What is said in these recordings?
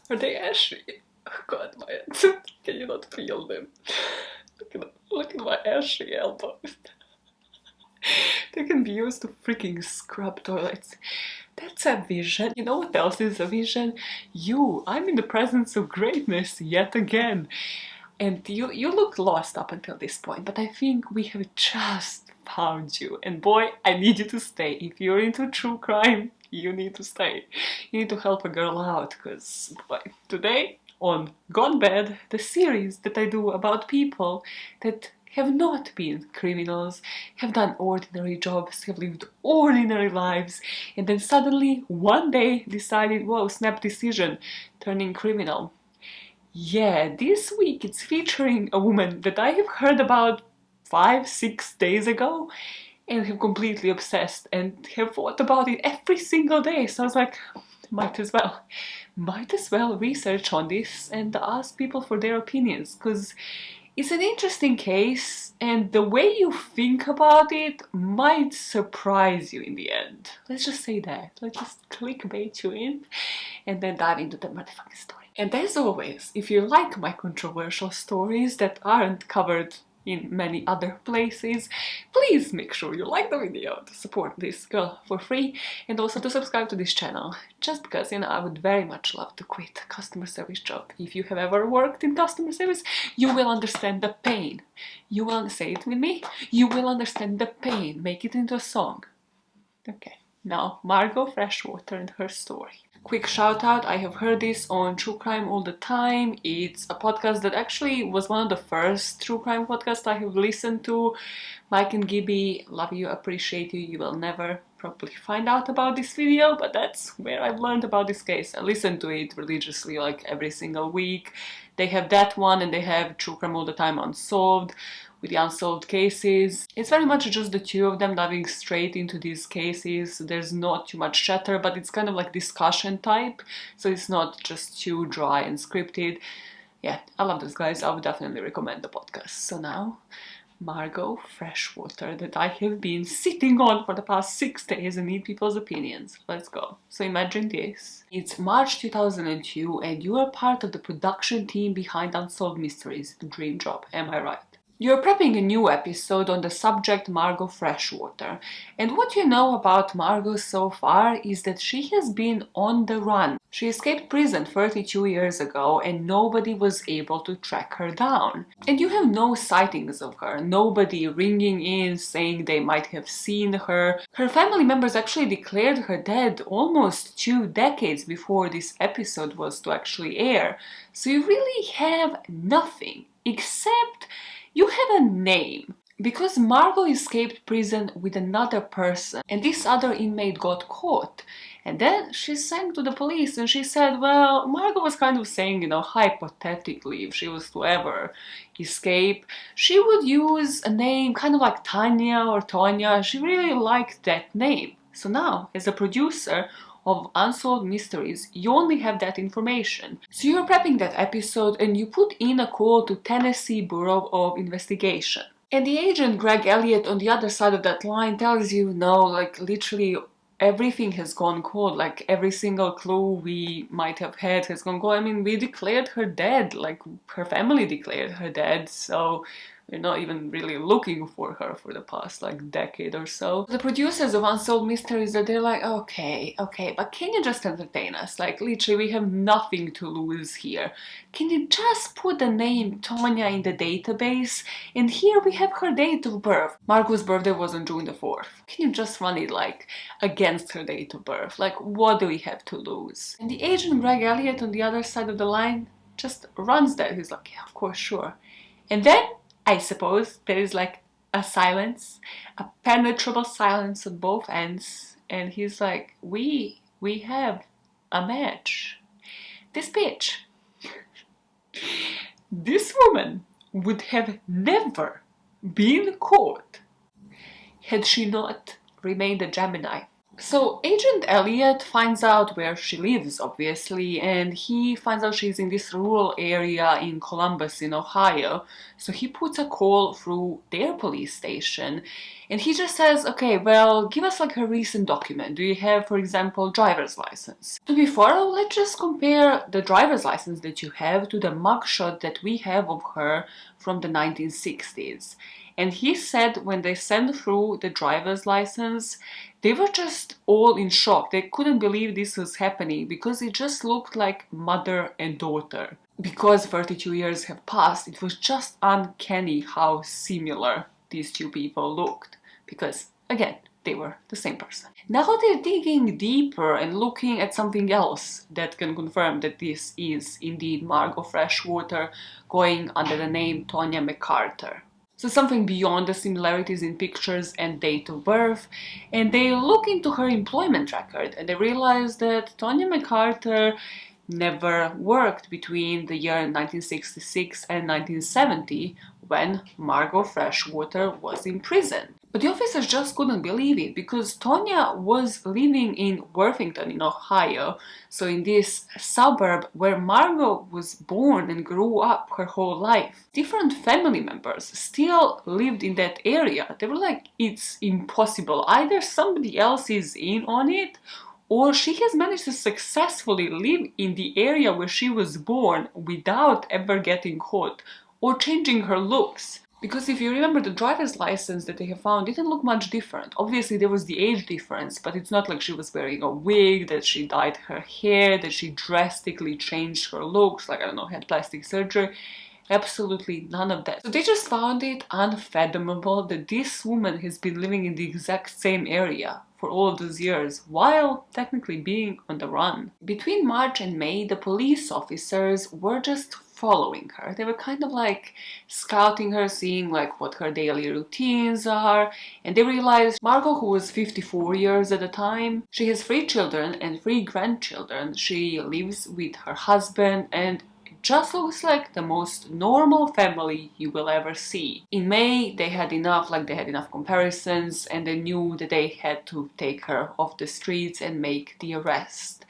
Are they ashy? Oh God, Maja, can you not feel them? Look at my ashy elbows. They can be used to freaking scrub toilets. That's a vision. You know what else is a vision? You. I'm in the presence of greatness yet again. And you look lost up until this point, but I think we have just found you. And boy, I need you to stay. If you're into true crime, you need to stay. You need to help a girl out, because today on Gone Bad, the series that I do about people that have not been criminals, have done ordinary jobs, have lived ordinary lives, and then suddenly one day decided, whoa, snap decision, turning criminal. Yeah, this week it's featuring a woman that I have heard about 5-6 days ago and have completely obsessed and have thought about it every single day. So I was like, might as well research on this and ask people for their opinions, because it's an interesting case and the way you think about it might surprise you in the end. Let's just say that. Let's just clickbait you in and then dive into the motherfucking story. And as always, if you like my controversial stories that aren't covered in many other places, please make sure you like the video to support this girl for free, and also to subscribe to this channel, just because, I would very much love to quit a customer service job. If you have ever worked in customer service, you will understand the pain. You will say it with me. You will understand the pain. Make it into a song. Okay, now Margo Freshwater and her story. Quick shout out, I have heard this on True Crime All the Time. It's a podcast that actually was one of the first true crime podcasts I have listened to. Mike and Gibby, love you, appreciate you. You will never probably find out about this video, but that's where I've learned about this case. I listen to it religiously, like every single week. They have that one and they have True Crime All the Time Unsolved, with the unsolved cases. It's very much just the two of them diving straight into these cases. There's not too much chatter, but it's kind of like discussion type, so it's not just too dry and scripted. Yeah, I love those guys. I would definitely recommend the podcast. So now, Margo Freshwater, that I have been sitting on for the past 6 days and need people's opinions. Let's go. So imagine this. It's March 2002 and you are part of the production team behind Unsolved Mysteries, Dream Job, am I right? You're prepping a new episode on the subject Margo Freshwater, and what you know about Margo so far is that she has been on the run. She escaped prison 32 years ago and nobody was able to track her down. And you have no sightings of her, nobody ringing in saying they might have seen her. Her family members actually declared her dead almost 2 decades before this episode was to actually air. So you really have nothing, except you have a name. Because Margo escaped prison with another person and this other inmate got caught. And then she sang to the police and she said, well, Margo was kind of saying, hypothetically, if she was to ever escape, she would use a name kind of like Tanya or Tonya. She really liked that name. So now, as a producer of Unsolved Mysteries, you only have that information. So you're prepping that episode and you put in a call to Tennessee Bureau of Investigation. And the agent Greg Elliott on the other side of that line tells you, no, like literally everything has gone cold, like every single clue we might have had has gone cold. I mean, we declared her dead, like her family declared her dead, so we're not even really looking for her for the past decade or so. The producers of Unsolved Mysteries, they're like, okay, but can you just entertain us? Like literally we have nothing to lose here. Can you just put the name Tonya in the database? And here we have her date of birth. Margo's birthday was on June the 4th. Can you just run it against her date of birth? Like what do we have to lose? And the agent Greg Elliott on the other side of the line just runs that. He's like, yeah, of course, sure. And then I suppose there is a silence, a penetrable silence on both ends, and he's like, we have a match. This bitch, this woman would have never been caught had she not remained a Gemini. So Agent Elliot finds out where she lives, obviously, and he finds out she's in this rural area in Columbus, in Ohio. So he puts a call through their police station, and he just says, okay, well, give us like a recent document. Do you have, for example, driver's license? To be thorough, let's just compare the driver's license that you have to the mugshot that we have of her from the 1960s. And he said when they sent through the driver's license, they were just all in shock. They couldn't believe this was happening because it just looked like mother and daughter. Because 32 years have passed, it was just uncanny how similar these two people looked. Because, again, they were the same person. Now they're digging deeper and looking at something else that can confirm that this is indeed Margo Freshwater going under the name Tonya McCarter. So something beyond the similarities in pictures and date of birth, and they look into her employment record and they realize that Tonya McCarter never worked between the year 1966 and 1970 when Margo Freshwater was in prison. But the officers just couldn't believe it because Tonya was living in Worthington in Ohio, so in this suburb where Margo was born and grew up her whole life. Different family members still lived in that area. They were like, it's impossible. Either somebody else is in on it, or she has managed to successfully live in the area where she was born without ever getting caught or changing her looks. Because if you remember, the driver's license that they have found didn't look much different. Obviously there was the age difference, but it's not like she was wearing a wig, that she dyed her hair, that she drastically changed her looks, like, I don't know, had plastic surgery. Absolutely none of that. So they just found it unfathomable that this woman has been living in the exact same area for all of those years, while technically being on the run. Between March and May, the police officers were just following her. They were kind of like scouting her, seeing like what her daily routines are, and they realized Margo, who was 54 years at the time, she has 3 children and 3 grandchildren. She lives with her husband and just looks like the most normal family you will ever see. In May, they had enough comparisons, and they knew that they had to take her off the streets and make the arrest.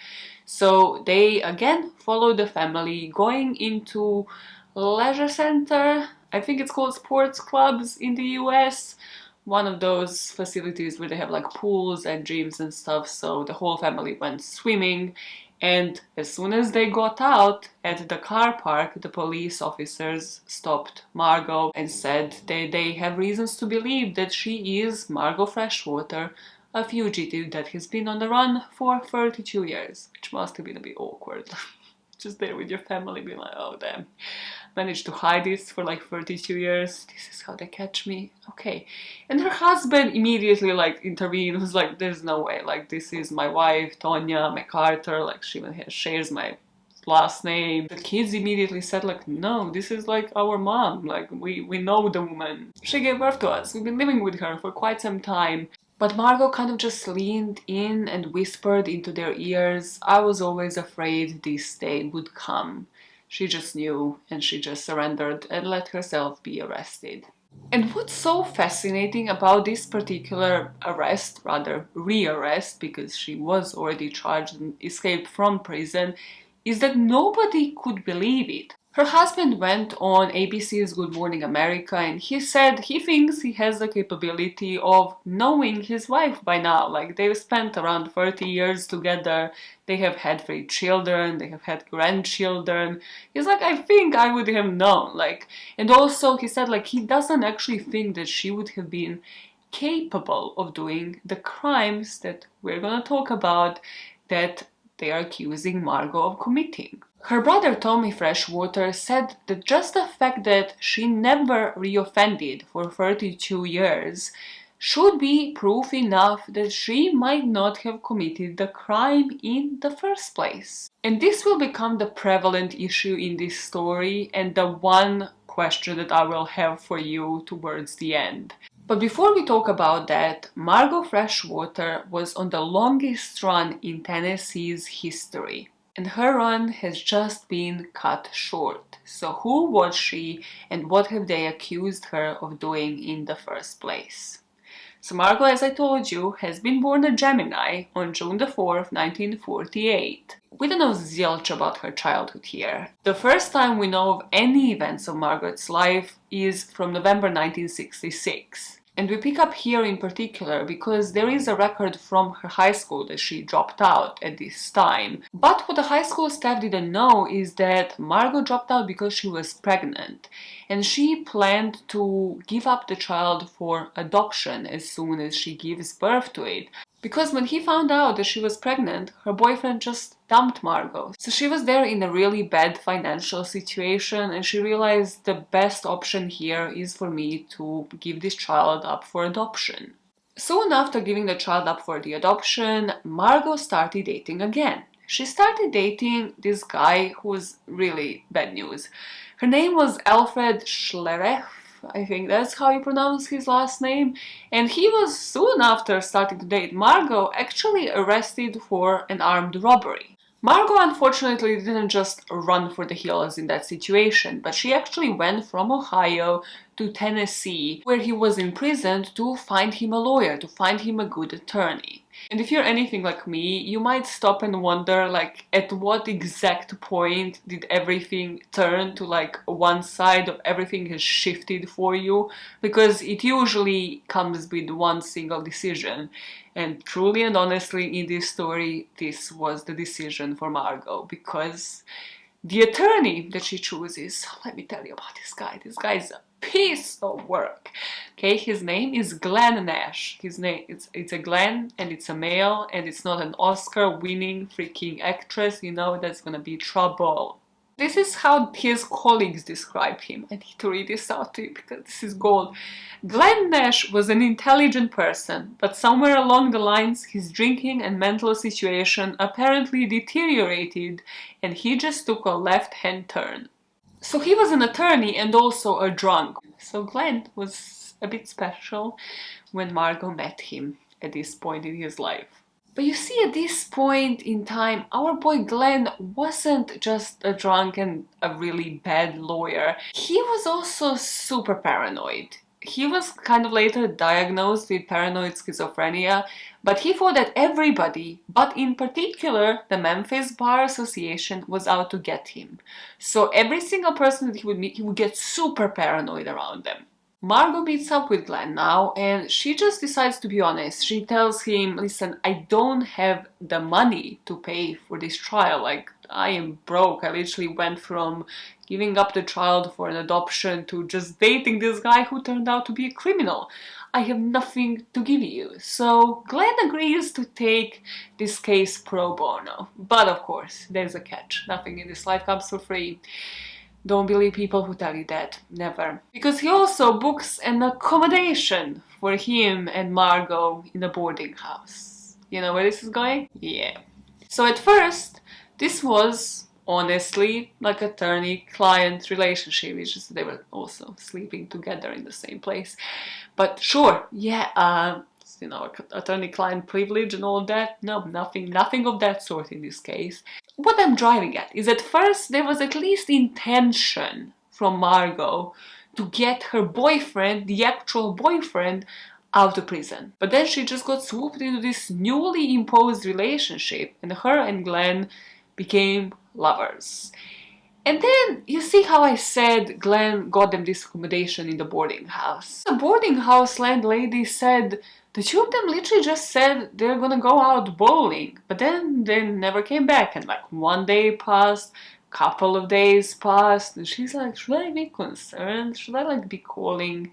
So they again followed the family, going into leisure center, I think it's called sports clubs in the US, one of those facilities where they have like pools and gyms and stuff. So the whole family went swimming, and as soon as they got out at the car park, the police officers stopped Margo and said that they have reasons to believe that she is Margo Freshwater, a fugitive that has been on the run for 32 years, which must have been a bit awkward. Just there with your family being like, oh damn, managed to hide this for like 32 years, this is how they catch me, okay. And her husband immediately like intervened, was like, there's no way, like this is my wife, Tonya McCarter, like she even shares my last name. The kids immediately said like, no, this is like our mom, like we know the woman. She gave birth to us, we've been living with her for quite some time. But Margo kind of just leaned in and whispered into their ears, I was always afraid this day would come. She just knew, and she just surrendered and let herself be arrested. And what's so fascinating about this particular arrest, rather rearrest, because she was already charged and escaped from prison, is that nobody could believe it. Her husband went on ABC's Good Morning America and he said he thinks he has the capability of knowing his wife by now. Like, they've spent around 30 years together, they have had 3 children, they have had grandchildren. He's like, I think I would have known. Like, and also he said like he doesn't actually think that she would have been capable of doing the crimes that we're gonna talk about that they are accusing Margo of committing. Her brother Tommy Freshwater said that just the fact that she never reoffended for 32 years should be proof enough that she might not have committed the crime in the first place. And this will become the prevalent issue in this story and the one question that I will have for you towards the end. But before we talk about that, Margo Freshwater was on the longest run in Tennessee's history. And her run has just been cut short. So who was she and what have they accused her of doing in the first place? So Margo, as I told you, has been born a Gemini on June the 4th, 1948. We don't know zilch about her childhood here. The first time we know of any events of Margaret's life is from November 1966. And we pick up here in particular because there is a record from her high school that she dropped out at this time. But what the high school staff didn't know is that Margo dropped out because she was pregnant. And she planned to give up the child for adoption as soon as she gives birth to it. Because when he found out that she was pregnant, her boyfriend just dumped Margo. So she was there in a really bad financial situation, and she realized the best option here is for me to give this child up for adoption. Soon after giving the child up for the adoption, Margo started dating again. She started dating this guy who was really bad news. Her name was Alfred Schlereth. I think that's how you pronounce his last name, and he was soon after starting to date Margo actually arrested for an armed robbery. Margo unfortunately didn't just run for the hills in that situation, but she actually went from Ohio to Tennessee, where he was imprisoned, to find him a lawyer, to find him a good attorney. And if you're anything like me, you might stop and wonder, like, at what exact point did everything turn to, like, one side of everything has shifted for you? Because it usually comes with one single decision. And truly and honestly, in this story, this was the decision for Margo, because the attorney that she chooses, let me tell you about this guy. This guy is a piece of work. Okay, his name is Glenn Nash. His name, it's a Glenn, and it's a male, and it's not an Oscar-winning freaking actress. You know that's gonna be trouble. This is how his colleagues describe him. I need to read this out to you because this is gold. Glenn Nash was an intelligent person, but somewhere along the lines his drinking and mental situation apparently deteriorated and he just took a left-hand turn. So he was an attorney and also a drunk. So Glenn was a bit special when Margo met him at this point in his life. But you see, at this point in time, our boy Glenn wasn't just a drunk and a really bad lawyer. He was also super paranoid. He was kind of later diagnosed with paranoid schizophrenia, but he thought that everybody, but in particular the Memphis Bar Association, was out to get him. So every single person that he would meet, he would get super paranoid around them. Margo meets up with Glenn now, and she just decides to be honest. She tells him, listen, I don't have the money to pay for this trial. Like, I am broke. I literally went from giving up the child for an adoption to just dating this guy who turned out to be a criminal. I have nothing to give you. So Glenn agrees to take this case pro bono. But of course, there's a catch. Nothing in this life comes for free. Don't believe people who tell you that. Never. Because he also books an accommodation for him and Margo in a boarding house. You know where this is going? Yeah. So at first, this was honestly like attorney-client relationship. It's just they were also sleeping together in the same place. But sure, yeah, you know, attorney-client privilege and all that. No, nothing of that sort in this case. What I'm driving at is at first there was at least intention from Margo to get her boyfriend, the actual boyfriend, out of prison. But then she just got swooped into this newly imposed relationship, and her and Glenn became lovers. And then, you see how I said Glenn got them this accommodation in the boarding house. The boarding house landlady said the two of them literally just said they're gonna go out bowling, but then they never came back, and like one day passed, couple of days passed, and she's like, should I be concerned? Should I like be calling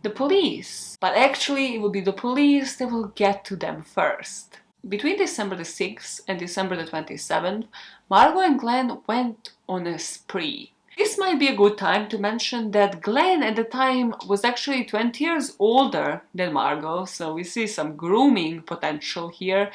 the police? But actually it will be the police that will get to them first. Between December the 6th and December the 27th, Margo and Glenn went on a spree. This might be a good time to mention that Glenn at the time was actually 20 years older than Margo, so we see some grooming potential here.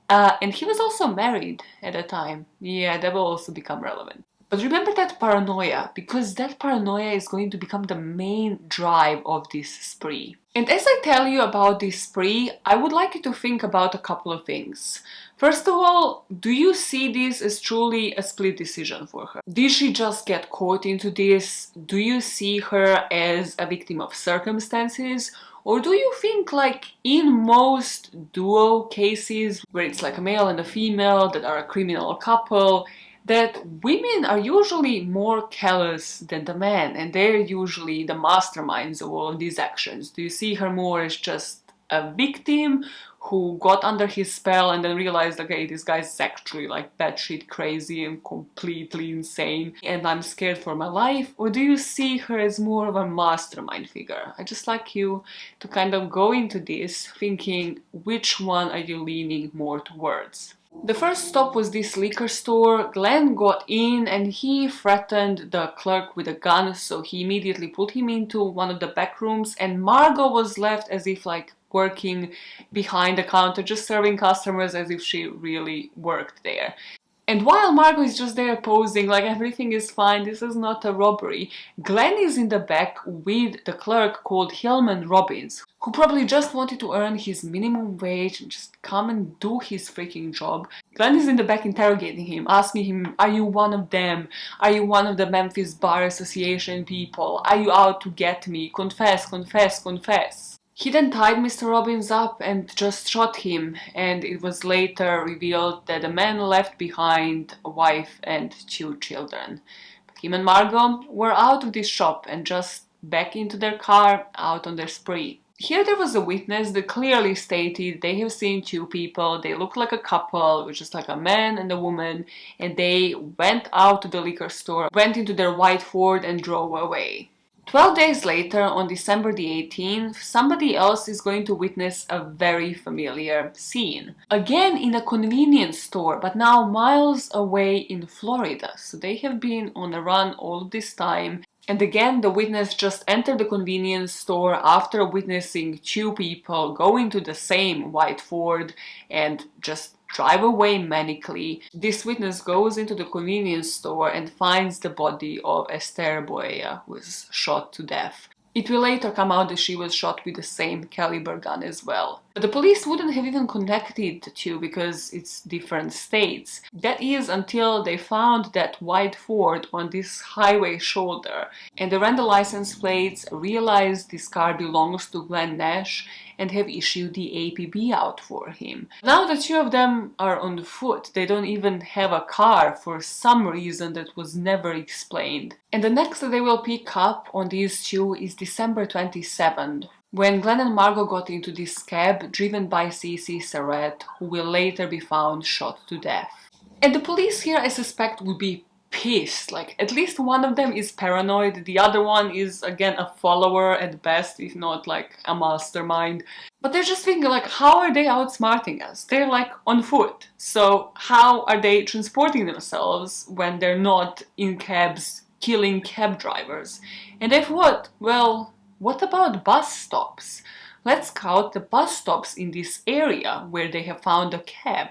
And he was also married at the time. Yeah, that will also become relevant. But remember that paranoia, because that paranoia is going to become the main drive of this spree. And as I tell you about this spree, I would like you to think about a couple of things. First of all, do you see this as truly a split decision for her? Did she just get caught into this? Do you see her as a victim of circumstances? Or do you think, like in most duo cases where it's like a male and a female that are a criminal couple, that women are usually more callous than the men and they're usually the masterminds of all of these actions? Do you see her more as just a victim who got under his spell and then realized, okay, this guy's actually like batshit crazy and completely insane and I'm scared for my life? Or do you see her as more of a mastermind figure? I just like you to kind of go into this thinking which one are you leaning more towards. The first stop was this liquor store. Glenn got in and he threatened the clerk with a gun, so he immediately put him into one of the back rooms, and Margo was left as if like working behind the counter, just serving customers as if she really worked there. And while Margo is just there posing like everything is fine, this is not a robbery, Glenn is in the back with the clerk called Hillman Robbins, who probably just wanted to earn his minimum wage and just come and do his freaking job. Glenn is in the back interrogating him, asking him, are you one of them? Are you one of the Memphis Bar Association people? Are you out to get me? Confess, confess, confess. He then tied Mr. Robbins up and just shot him, and it was later revealed that the man left behind a wife and 2 children. But him and Margo were out of this shop and just back into their car, out on their spree. Here there was a witness that clearly stated they have seen 2 people, they look like a couple, which is like a man and a woman, and they went out to the liquor store, went into their white Ford and drove away. 12 days later, on December the 18th, somebody else is going to witness a very familiar scene. Again in a convenience store, but now miles away in Florida. So they have been on a run all this time. And again, the witness just entered the convenience store after witnessing 2 people go into the same white Ford and just drive away manically. This witness goes into the convenience store and finds the body of Esther Boella, who was shot to death. It will later come out that she was shot with the same caliber gun as well. But the police wouldn't have even connected the 2 because it's different states. That is until they found that white Ford on this highway shoulder, and they ran the license plates, realized this car belongs to Glenn Nash, and have issued the APB out for him. Now the 2 of them are on foot. They don't even have a car for some reason that was never explained. And the next that they will pick up on these 2 is December 27th, when Glenn and Margo got into this cab driven by Cece Surratt, who will later be found shot to death. And the police here, I suspect, would be pissed. Like, at least one of them is paranoid, the other one is again a follower at best, if not like a mastermind. But they're just thinking like, how are they outsmarting us? They're like on foot, so how are they transporting themselves when they're not in cabs killing cab drivers? And if what? Well, what about bus stops? Let's scout the bus stops in this area where they have found a cab.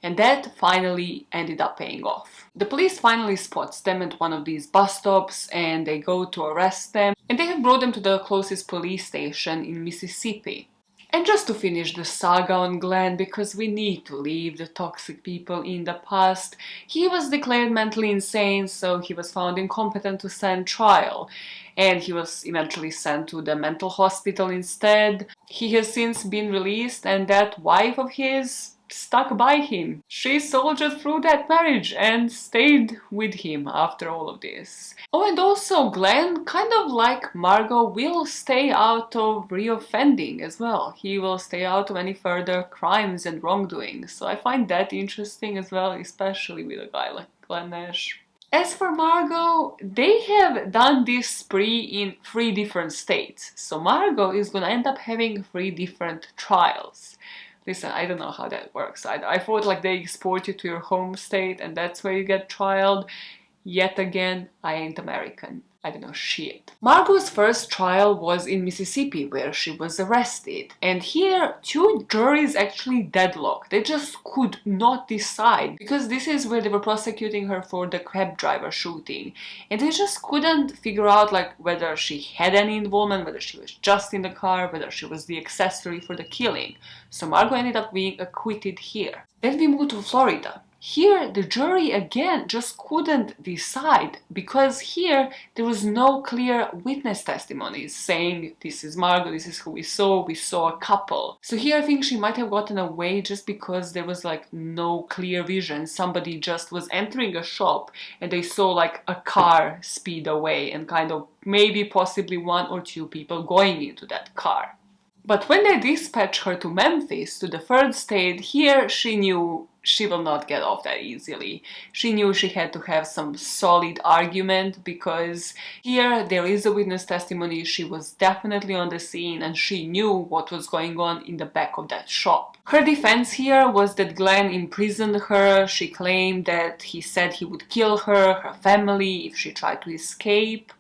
And that finally ended up paying off. The police finally spots them at one of these bus stops and they go to arrest them, and they have brought them to the closest police station in Mississippi. And just to finish the saga on Glenn, because we need to leave the toxic people in the past, he was declared mentally insane, so he was found incompetent to stand trial. And he was eventually sent to the mental hospital instead. He has since been released, and that wife of his stuck by him. She soldiered through that marriage and stayed with him after all of this. Oh, and also Glenn, kind of like Margo, will stay out of reoffending as well. He will stay out of any further crimes and wrongdoing. So I find that interesting as well, especially with a guy like Glenn Nash. As for Margo, they have done this spree in 3 different states. So Margo is gonna end up having 3 different trials. Listen, I don't know how that works. I thought like they export you to your home state and that's where you get trialed. Yet again, I ain't American. I don't know shit. Margo's first trial was in Mississippi, where she was arrested. And here, 2 juries actually deadlocked. They just could not decide, because this is where they were prosecuting her for the cab driver shooting. And they just couldn't figure out like whether she had any involvement, whether she was just in the car, whether she was the accessory for the killing. So Margo ended up being acquitted here. Then we moved to Florida. Here, the jury again just couldn't decide, because here there was no clear witness testimonies saying this is Margo, this is who we saw a couple. So here I think she might have gotten away just because there was like no clear vision. Somebody just was entering a shop and they saw like a car speed away and kind of maybe possibly one or two people going into that car. But when they dispatched her to Memphis, to the third state, here she knew she will not get off that easily. She knew she had to have some solid argument, because here there is a witness testimony, she was definitely on the scene and she knew what was going on in the back of that shop. Her defense here was that Glenn imprisoned her. She claimed that he said he would kill her, her family, if she tried to escape.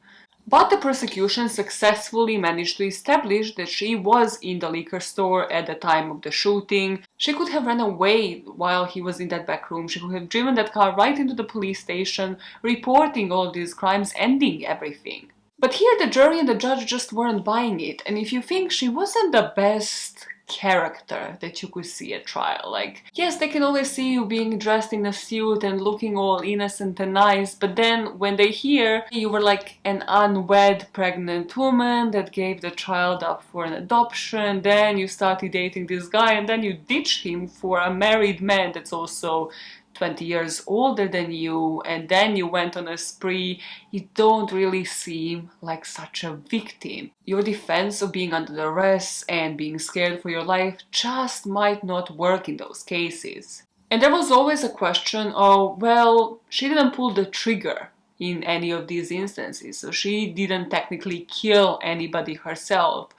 But the prosecution successfully managed to establish that she was in the liquor store at the time of the shooting. She could have run away while he was in that back room. She could have driven that car right into the police station, reporting all these crimes, ending everything. But here the jury and the judge just weren't buying it. And if you think she wasn't the best character that you could see at trial, like, yes, they can always see you being dressed in a suit and looking all innocent and nice, but then when they hear you were like an unwed pregnant woman that gave the child up for an adoption, then you started dating this guy and then you ditched him for a married man that's also 20 years older than you, and then you went on a spree, you don't really seem like such a victim. Your defense of being under arrest and being scared for your life just might not work in those cases. And there was always a question of, well, she didn't pull the trigger in any of these instances, so she didn't technically kill anybody herself.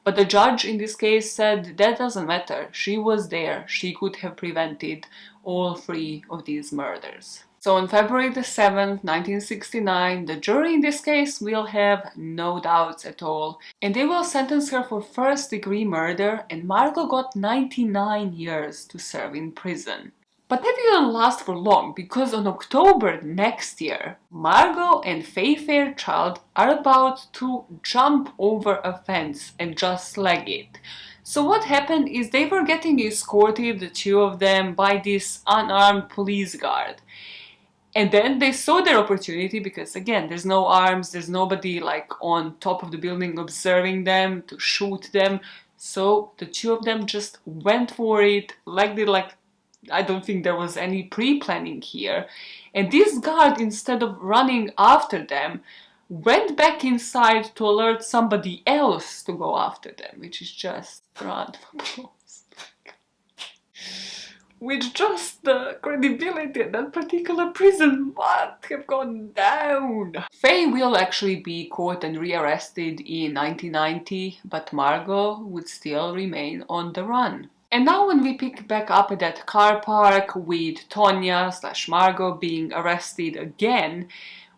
But the judge in this case said that doesn't matter, she was there, she could have prevented all three of these murders. So on February the 7th, 1969, the jury in this case will have no doubts at all, and they will sentence her for first-degree murder, and Margo got 99 years to serve in prison. But that didn't last for long, because on October next year, Margo and Faye Fairchild are about to jump over a fence and just leg it. So what happened is they were getting escorted, the two of them, by this unarmed police guard. And then they saw their opportunity, because again, there's no arms, there's nobody like on top of the building observing them to shoot them. So the two of them just went for it, legged it like, I don't think there was any pre-planning here. And this guard, instead of running after them, went back inside to alert somebody else to go after them, which is just round of applause. With just the credibility in that particular prison must have gone down. Faye will actually be caught and rearrested in 1990, but Margo would still remain on the run. And now when we pick back up at that car park with Tonya/Margo being arrested again,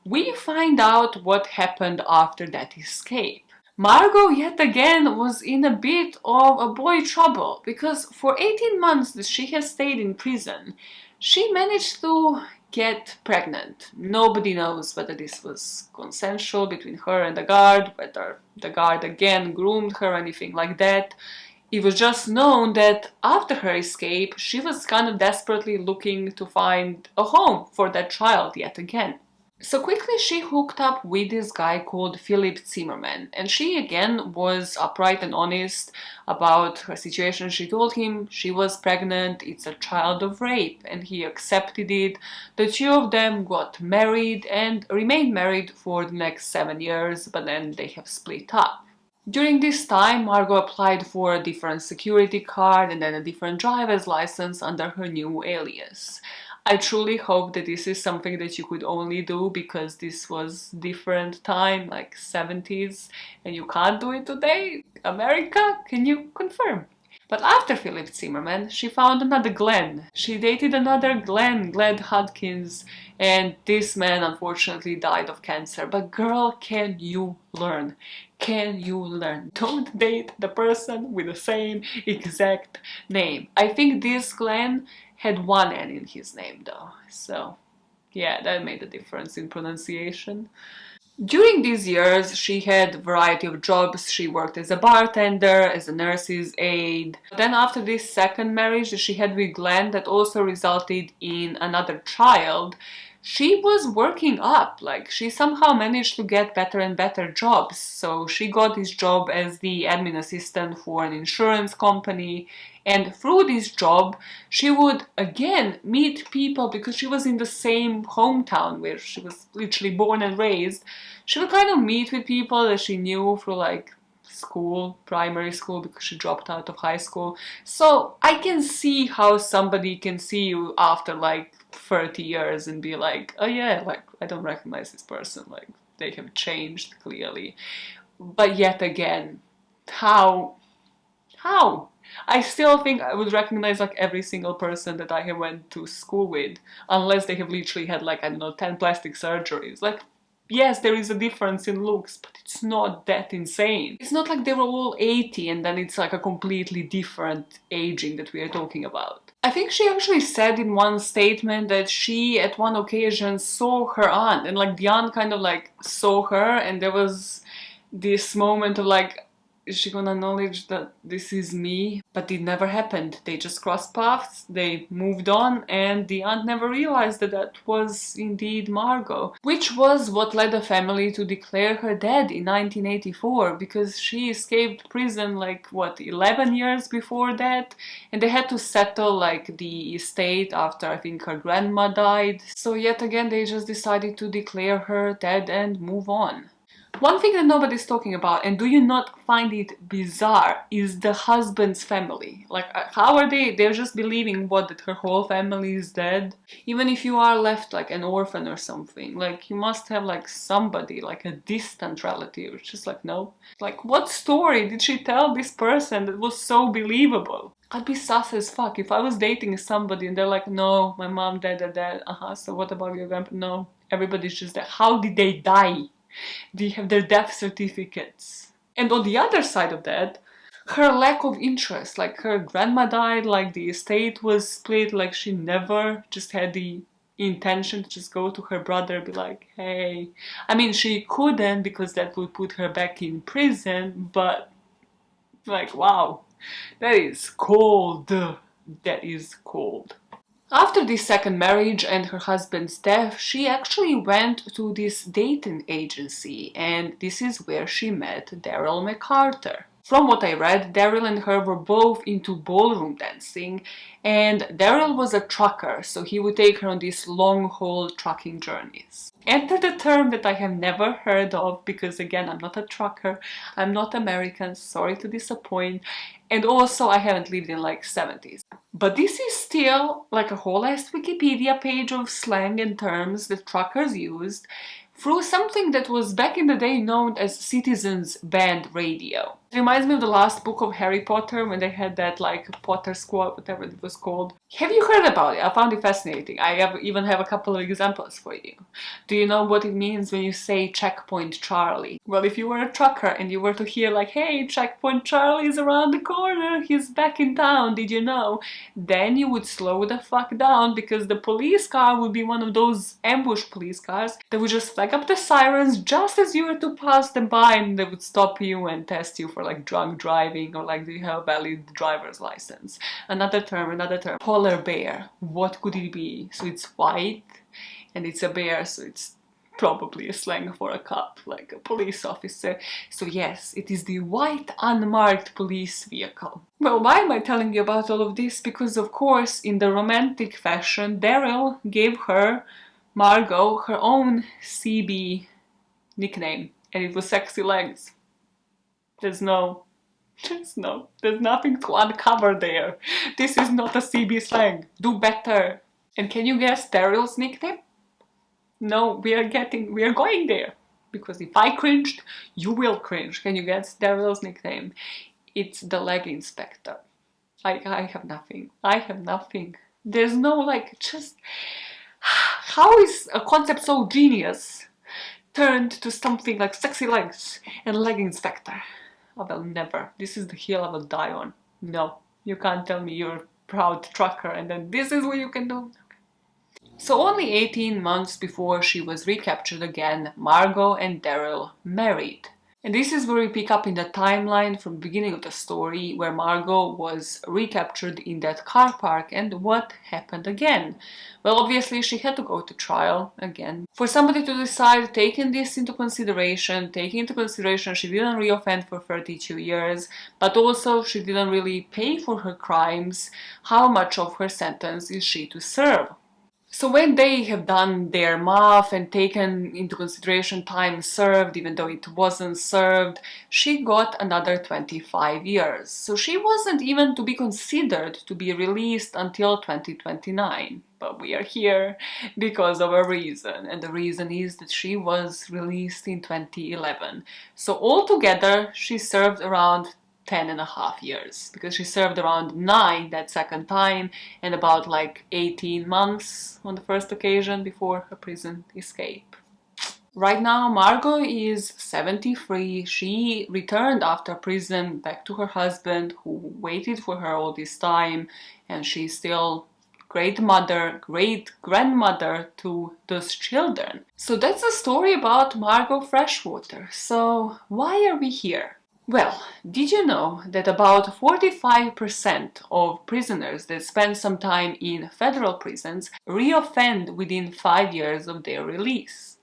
we find out what happened after that escape. Margo yet again was in a bit of a boy trouble, because for 18 months that she has stayed in prison, she managed to get pregnant. Nobody knows whether this was consensual between her and the guard, whether the guard again groomed her or anything like that. It was just known that after her escape, she was kind of desperately looking to find a home for that child yet again. So quickly she hooked up with this guy called Philip Zimmerman, and she again was upright and honest about her situation. She told him she was pregnant, it's a child of rape, and he accepted it. The two of them got married and remained married for the next 7 years, but then they have split up. During this time, Margo applied for a different security card and then a different driver's license under her new alias. I truly hope that this is something that you could only do because this was different time, like 70s, and you can't do it today. America, can you confirm? But after Philip Zimmerman, she found another Glenn. She dated another Glenn Hudkins, and this man unfortunately died of cancer. But girl, can you learn? Can you learn? Don't date the person with the same exact name. I think this Glenn had one N in his name though, so yeah, that made a difference in pronunciation. During these years, she had a variety of jobs. She worked as a bartender, as a nurse's aide. Then after this second marriage that she had with Glenn that also resulted in another child, she was working up. Like, she somehow managed to get better and better jobs. So she got this job as the admin assistant for an insurance company. And through this job, she would again meet people because she was in the same hometown where she was literally born and raised. She would kind of meet with people that she knew through like school, primary school, because she dropped out of high school. So I can see how somebody can see you after like 30 years and be like, oh yeah, like I don't recognize this person, like they have changed clearly. But yet again, how? How? I still think I would recognize like every single person that I have went to school with, unless they have literally had like, I don't know, 10 plastic surgeries. Like, yes, there is a difference in looks, but it's not that insane. It's not like they were all 80 and then it's like a completely different aging that we are talking about. I think she actually said in one statement that she at one occasion saw her aunt and like the aunt kind of like saw her and there was this moment of like, is she gonna acknowledge that this is me? But it never happened. They just crossed paths, they moved on, and the aunt never realized that that was indeed Margo. Which was what led the family to declare her dead in 1984, because she escaped prison like, what, 11 years before that? And they had to settle like the estate after I think her grandma died. So yet again, they just decided to declare her dead and move on. One thing that nobody's talking about, and do you not find it bizarre, is the husband's family. Like, how are they? They're just believing what, that her whole family is dead? Even if you are left like an orphan or something, like you must have like somebody, like a distant relative. It's just like, no. Like, what story did she tell this person that was so believable? I'd be sus as fuck if I was dating somebody and they're like, no, my mom dead, so what about your grandpa? No, everybody's just dead. How did they die? They have their death certificates. And on the other side of that, her lack of interest, like her grandma died, like the estate was split, like she never just had the intention to just go to her brother and be like, hey. I mean, she couldn't because that would put her back in prison, but like, wow, that is cold. That is cold. After this second marriage and her husband's death, she actually went to this dating agency, and this is where she met Daryl MacArthur. From what I read, Daryl and her were both into ballroom dancing, and Daryl was a trucker, so he would take her on these long-haul trucking journeys. Enter the term that I have never heard of, because again, I'm not a trucker, I'm not American, sorry to disappoint, and also I haven't lived in like 70s. But this is still like a whole ass Wikipedia page of slang and terms that truckers used through something that was back in the day known as Citizens Band Radio. It reminds me of the last book of Harry Potter when they had that like Potter Squad, whatever it was called. Have you heard about it? I found it fascinating. I even have a couple of examples for you. Do you know what it means when you say Checkpoint Charlie? Well, if you were a trucker and you were to hear like, hey, Checkpoint Charlie is around the corner, he's back in town, did you know? Then you would slow the fuck down because the police car would be one of those ambush police cars that would just flag up the sirens just as you were to pass them by, and they would stop you and test you for like drunk driving or like, do you have a valid driver's license? Another term. Polar bear. What could it be? So it's white and it's a bear, so it's probably a slang for a cop, like a police officer. So yes, it is the white unmarked police vehicle. Well, why am I telling you about all of this? Because of course, in the romantic fashion, Daryl gave her, Margo, her own CB nickname, and it was Sexy Legs. There's nothing to uncover there. This is not a CB slang. Do better. And can you guess Daryl's nickname? No, we are going there. Because if I cringed, you will cringe. Can you guess Daryl's nickname? It's the leg inspector. I have nothing. There's no like, just... How is a concept so genius turned to something like sexy legs and leg inspector? I will never. This is the hill I will die on. No, you can't tell me you're a proud trucker and then this is what you can do. So only 18 months before she was recaptured again, Margo and Daryl married. And this is where we pick up in the timeline from the beginning of the story, where Margo was recaptured in that car park and what happened again. Well, obviously she had to go to trial again. For somebody to decide, taking this into consideration, she didn't reoffend for 32 years, but also she didn't really pay for her crimes. How much of her sentence is she to serve? So when they have done their math and taken into consideration time served, even though it wasn't served, she got another 25 years. So she wasn't even to be considered to be released until 2029. But we are here because of a reason, and the reason is that she was released in 2011. So altogether, she served around 10.5 years, because she served around 9 that second time and about like 18 months on the first occasion before her prison escape. Right now, Margo is 73. She returned after prison back to her husband, who waited for her all this time, and she's still great mother, great grandmother to those children. So that's a story about Margo Freshwater. So why are we here? Well, did you know that about 45% of prisoners that spend some time in federal prisons reoffend within 5 years of their release?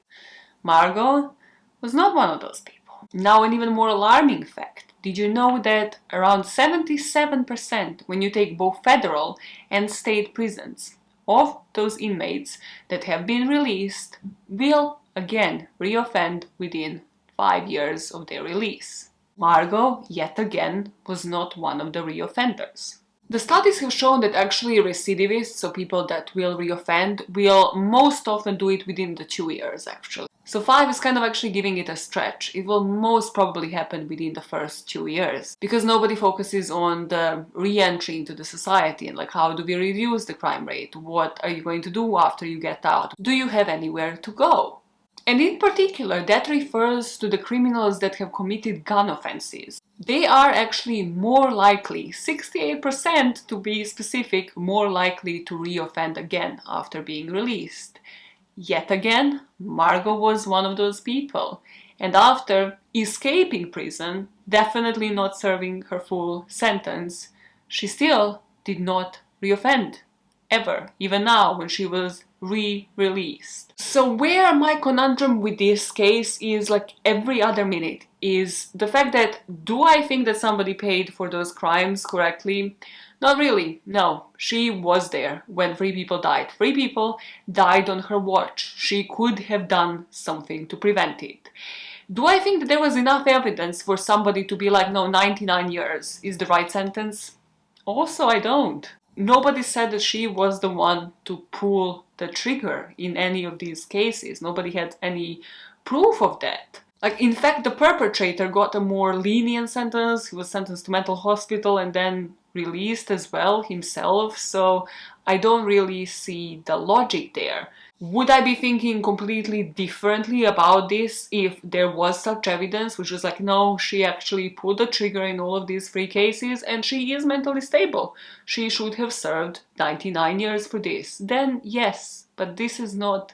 Margo was not one of those people. Now, an even more alarming fact. Did you know that around 77%, when you take both federal and state prisons, of those inmates that have been released will again reoffend within 5 years of their release? Margo, yet again, was not one of the reoffenders. The studies have shown that actually recidivists, so people that will reoffend, will most often do it within the 2 years actually. So 5 is kind of actually giving it a stretch. It will most probably happen within the first 2 years, because nobody focuses on the re-entry into the society and like, how do we reduce the crime rate? What are you going to do after you get out? Do you have anywhere to go? And in particular, that refers to the criminals that have committed gun offenses. They are actually more likely, 68% to be specific, more likely to reoffend again after being released. Yet again, Margo was one of those people. And after escaping prison, definitely not serving her full sentence, she still did not reoffend. Ever, even now when she was re-released. So where my conundrum with this case is, like every other minute, is the fact that, do I think that somebody paid for those crimes correctly? Not really, no. She was there when 3 people died. 3 people died on her watch. She could have done something to prevent it. Do I think that there was enough evidence for somebody to be like, no, 99 years is the right sentence? Also, I don't. Nobody said that she was the one to pull the trigger in any of these cases. Nobody had any proof of that. Like, in fact, the perpetrator got a more lenient sentence. He was sentenced to mental hospital and then released as well himself. So I don't really see the logic there. Would I be thinking completely differently about this if there was such evidence, which was like, no, she actually pulled the trigger in all of these 3 cases and she is mentally stable. She should have served 99 years for this. Then yes, but this is not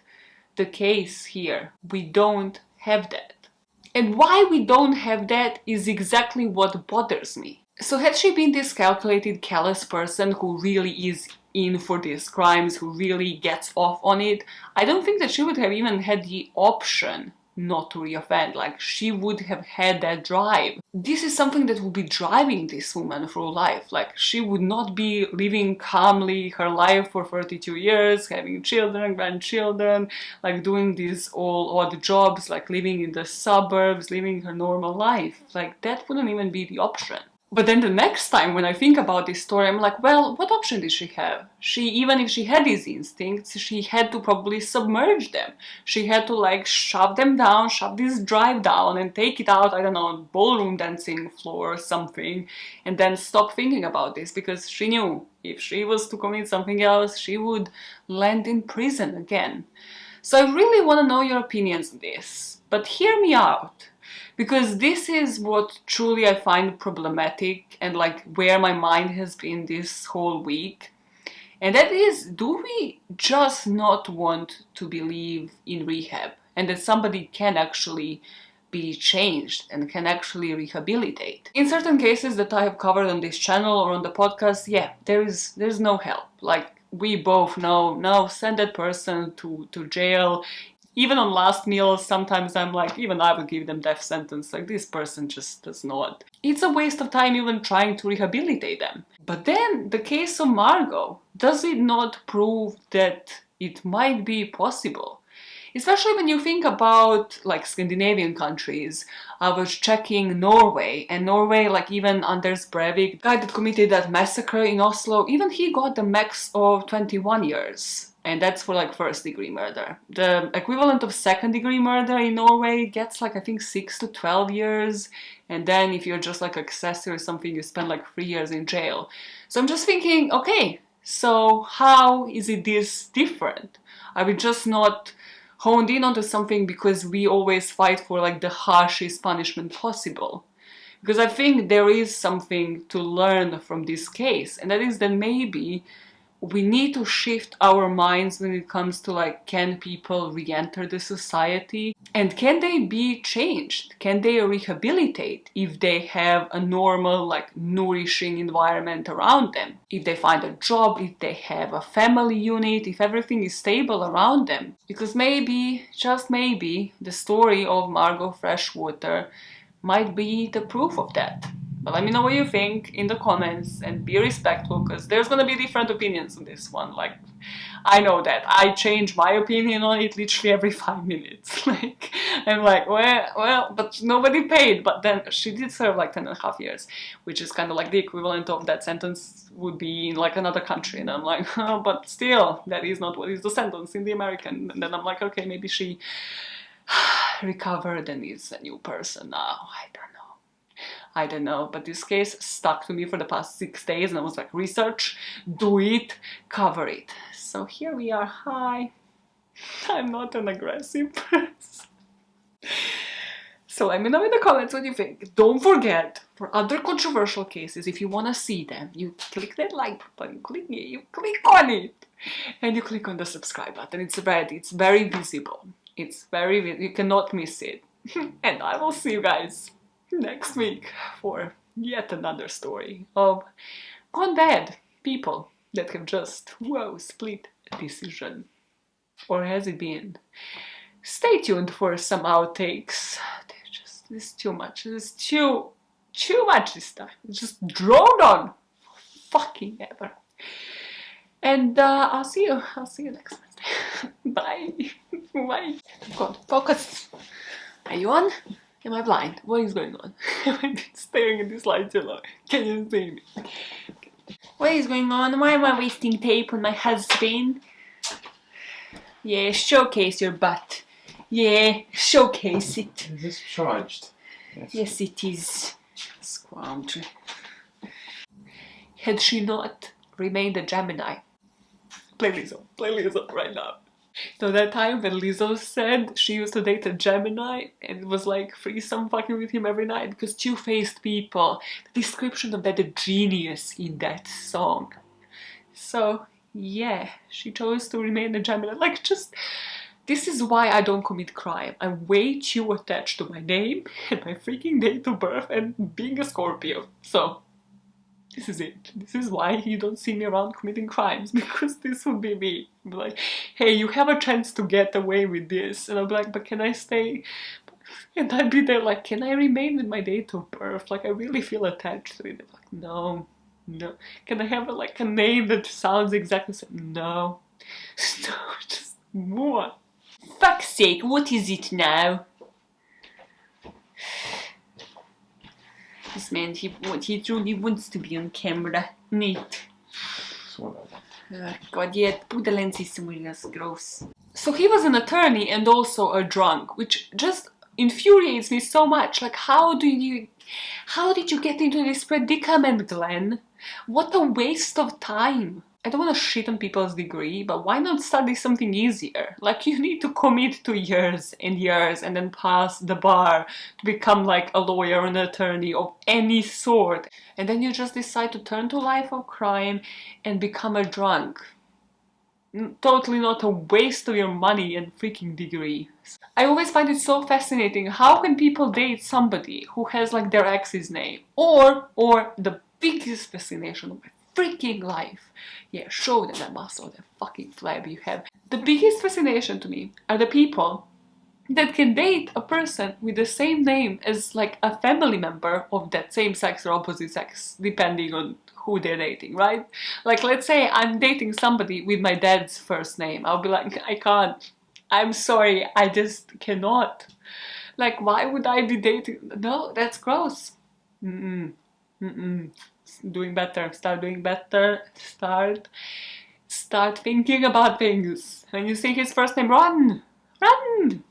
the case here. We don't have that. And why we don't have that is exactly what bothers me. So had she been this calculated, callous person who really is in for these crimes, who really gets off on it, I don't think that she would have even had the option not to reoffend. Like, she would have had that drive. This is something that would be driving this woman through life. Like, she would not be living calmly her life for 32 years, having children, grandchildren, like doing these all odd jobs, like living in the suburbs, living her normal life. Like, that wouldn't even be the option. But then the next time when I think about this story, I'm like, well, what option did she have? Even if she had these instincts, she had to probably submerge them. She had to like shove them down, shove this drive down and take it out, I don't know, on ballroom dancing floor or something, and then stop thinking about this, because she knew if she was to commit something else, she would land in prison again. So I really want to know your opinions on this, but hear me out. Because this is what truly I find problematic and like where my mind has been this whole week. And that is, do we just not want to believe in rehab and that somebody can actually be changed and can actually rehabilitate? In certain cases that I have covered on this channel or on the podcast, yeah, there's no help. Like, we both know, no, send that person to jail. Even on last meals, sometimes I'm like, even I would give them death sentence. Like, this person just does not. It's a waste of time even trying to rehabilitate them. But then, the case of Margo, does it not prove that it might be possible? Especially when you think about, like, Scandinavian countries. I was checking Norway, and Norway, like, even Anders Breivik, guy that committed that massacre in Oslo, even he got the max of 21 years. And that's for, like, first-degree murder. The equivalent of second-degree murder in Norway gets, like, I think 6 to 12 years. And then if you're just, like, accessory or something, you spend, like, 3 years in jail. So I'm just thinking, okay, so how is it this different? Are we just not honed in onto something because we always fight for, like, the harshest punishment possible? Because I think there is something to learn from this case, and that is that maybe we need to shift our minds when it comes to, like, can people re-enter the society? And can they be changed? Can they rehabilitate if they have a normal, like, nourishing environment around them? If they find a job, if they have a family unit, if everything is stable around them? Because maybe, just maybe, the story of Margo Freshwater might be the proof of that. But let me know what you think in the comments and be respectful, because there's gonna be different opinions on this one. Like, I know that. I change my opinion on it literally every 5 minutes. Like, I'm like, well, but nobody paid. But then she did serve like 10.5 years, which is kind of like the equivalent of that sentence would be in like another country. And I'm like, oh, but still, that is not what is the sentence in the American. And then I'm like, okay, maybe she recovered and is a new person now. I don't know, but this case stuck to me for the past 6 days, and I was like, research, do it, cover it. So here we are. Hi, I'm not an aggressive person. So let me know in the comments what you think. Don't forget, for other controversial cases, if you want to see them, you click that like button, you click on it, and you click on the subscribe button. It's red, it's very visible. You cannot miss it. And I will see you guys next week for yet another story of gone bad people that have just, split a decision. Or has it been? Stay tuned for some outtakes. There's too much. There's too much this time. It's just droned on. Fucking ever. And I'll see you next Wednesday. Bye. Bye. God, focus. Are you on? Am I blind? What is going on? Have I been staring at this light too long? Can you see me? What is going on? Why am I wasting tape on my husband? Yeah, showcase your butt. Yeah, showcase it. Is this charged? Yes, it is. Squandry. Had she not remained a Gemini? Play Lizzo right now. So that time when Lizzo said she used to date a Gemini and it was like threesome fucking with him every night because two-faced people. The description of that, the genius in that song. So yeah, she chose to remain a Gemini. Like, just, this is why I don't commit crime. I'm way too attached to my name and my freaking date of birth and being a Scorpio. So this is it. This is why you don't see me around committing crimes, because this would be me. I'd be like, hey, you have a chance to get away with this. And I'd be like, but can I stay? And I'd be there like, can I remain with my date of birth? Like, I really feel attached to it. Like, no. Can I have a name that sounds exactly the same? No. No, just move on. Fuck's sake, what is it now? This man, he truly wants to be on camera. Neat. God, yeah, put the lenses somewhere else. Gross. So he was an attorney and also a drunk, which just infuriates me so much. Like, how did you get into this predicament, Glenn? What a waste of time. I don't want to shit on people's degree, but why not study something easier? Like, you need to commit to years and years and then pass the bar to become like a lawyer or an attorney of any sort. And then you just decide to turn to life of crime and become a drunk. Totally not a waste of your money and freaking degree. I always find it so fascinating. How can people date somebody who has like their ex's name? Or the biggest fascination of my freaking life. Yeah, show them that muscle, that fucking flab you have. The biggest fascination to me are the people that can date a person with the same name as like a family member of that same sex or opposite sex, depending on who they're dating, right? Like, let's say I'm dating somebody with my dad's first name. I'll be like, I can't. I'm sorry, I just cannot. Like, why would I be dating? No, that's gross. Mm-mm. Mm-mm. Doing better. Start doing better. Start thinking about things. When you see his first name, run! Run!